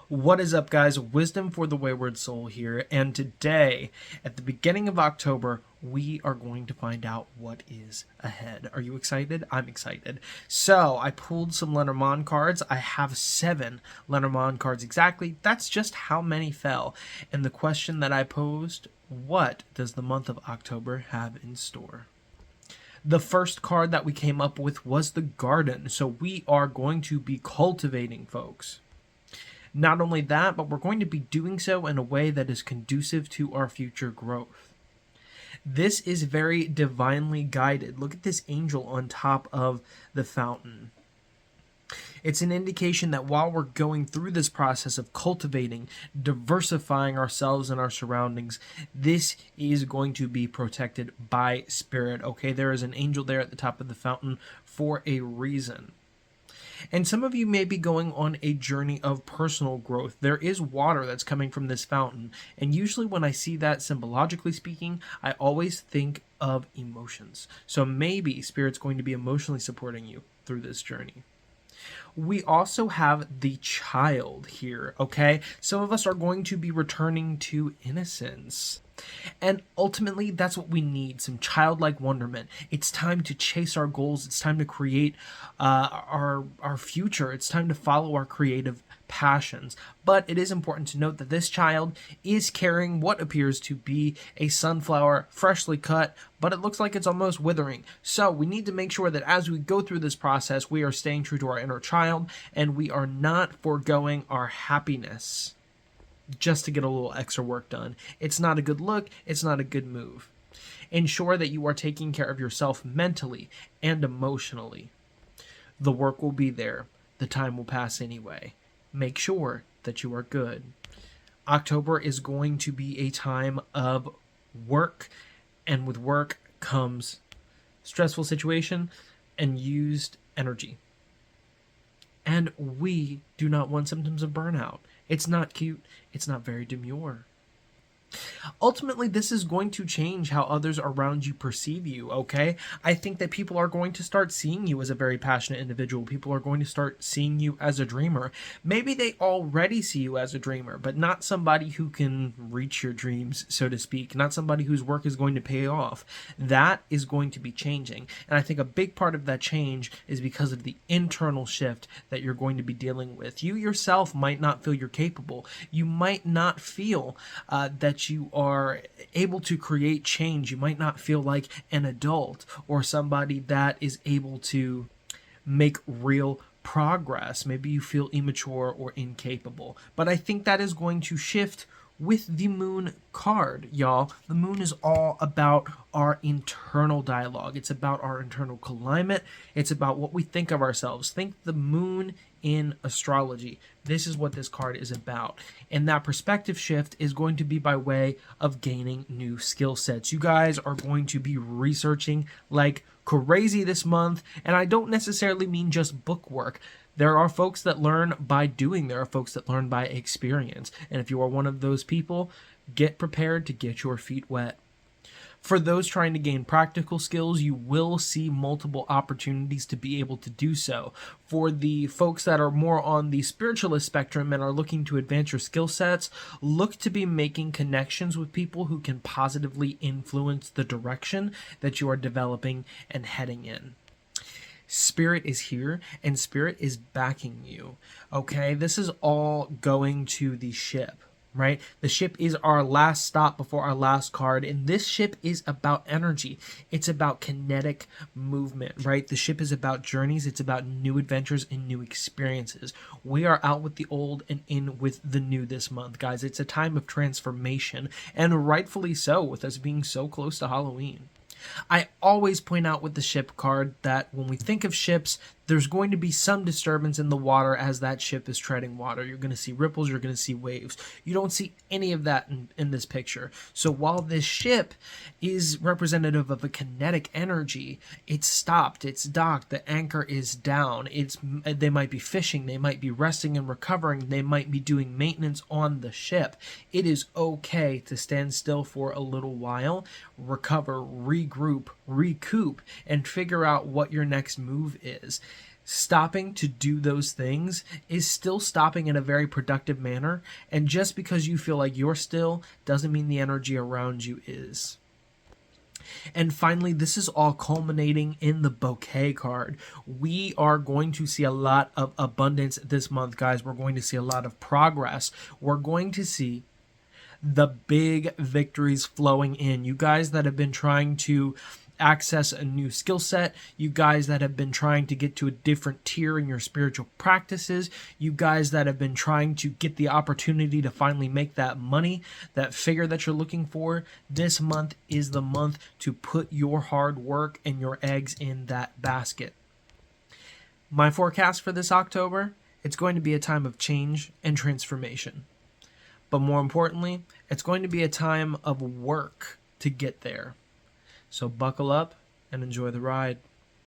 What is up, guys? Wisdom for the Wayward Soul here, and today, at the beginning of October, we are going to find out what is ahead. Are you excited? I'm excited. So, I pulled some Lenormand cards. I have 7 Lenormand cards exactly. That's just how many fell. And the question that I posed, what does the month of October have in store? The first card that we came up with was the garden. So we are going to be cultivating, folks. Not only that, but we're going to be doing so in a way that is conducive to our future growth. This is very divinely guided. Look at this angel on top of the fountain. It's an indication that while we're going through this process of cultivating, diversifying ourselves and our surroundings, this is going to be protected by spirit. Okay, there is an angel there at the top of the fountain for a reason. And some of you may be going on a journey of personal growth. There is water that's coming from this fountain. And usually when I see that, symbologically speaking, I always think of emotions. So maybe Spirit's going to be emotionally supporting you through this journey. We also have the child here, okay? Some of us are going to be returning to innocence. And ultimately, that's what we need, some childlike wonderment. It's time to chase our goals. It's time to create our future. It's time to follow our creative passions. But it is important to note that this child is carrying what appears to be a sunflower, freshly cut, but it looks like it's almost withering. So we need to make sure that as we go through this process, we are staying true to our inner child and we are not foregoing our happiness just to get a little extra work done. It's not a good look. It's not a good move. Ensure that you are taking care of yourself mentally and emotionally. The work will be there. The time will pass anyway. Make sure that you are good. October is going to be a time of work, and with work comes stressful situation and used energy. And we do not want symptoms of burnout. It's not cute. It's not very demure. Ultimately, this is going to change how others around you perceive you, okay? I think that people are going to start seeing you as a very passionate individual. People are going to start seeing you as a dreamer. Maybe they already see you as a dreamer, but not somebody who can reach your dreams, so to speak. Not somebody whose work is going to pay off. That is going to be changing. And I think a big part of that change is because of the internal shift that you're going to be dealing with. You yourself might not feel you're capable. You might not feel that you are able to create change. You might not feel like an adult or somebody that is able to make real progress. Maybe you feel immature or incapable. But I think that is going to shift with the moon card, y'all. The moon is all about our internal dialogue. It's about our internal climate. It's about what we think of ourselves. Think the moon in astrology. This is what this card is about. And that perspective shift is going to be by way of gaining new skill sets. You guys are going to be researching like crazy this month. And I don't necessarily mean just book work. There are folks that learn by doing. There are folks that learn by experience. And if you are one of those people, get prepared to get your feet wet. For those trying to gain practical skills, you will see multiple opportunities to be able to do so. For the folks that are more on the spiritualist spectrum and are looking to advance your skill sets, look to be making connections with people who can positively influence the direction that you are developing and heading in. Spirit is here and Spirit is backing you. Okay, this is all going to the ship, right? The ship is our last stop before our last card, and this ship is about energy. It's about kinetic movement, right? The ship is about journeys. It's about new adventures and new experiences. We are out with the old and in with the new this month, guys. It's a time of transformation, and rightfully so, with us being so close to Halloween. I always point out with the ship card that when we think of ships, there's going to be some disturbance in the water as that ship is treading water. You're going to see ripples, you're going to see waves. You don't see any of that in this picture. So while this ship is representative of a kinetic energy, it's stopped, it's docked, the anchor is down. They might be fishing, they might be resting and recovering, they might be doing maintenance on the ship. It is okay to stand still for a little while, recover, regroup, recoup, and figure out what your next move is. Stopping to do those things is still stopping in a very productive manner, and just because you feel like you're still doesn't mean the energy around you is. And finally, this is all culminating in the bouquet card. We are going to see a lot of abundance this month, guys. We're going to see a lot of progress. We're going to see the big victories flowing in. You guys that have been trying to access a new skill set, you guys that have been trying to get to a different tier in your spiritual practices, you guys that have been trying to get the opportunity to finally make that money, that figure that you're looking for, this month is the month to put your hard work and your eggs in that basket. My forecast for this October, it's going to be a time of change and transformation. But more importantly, it's going to be a time of work to get there. So buckle up and enjoy the ride.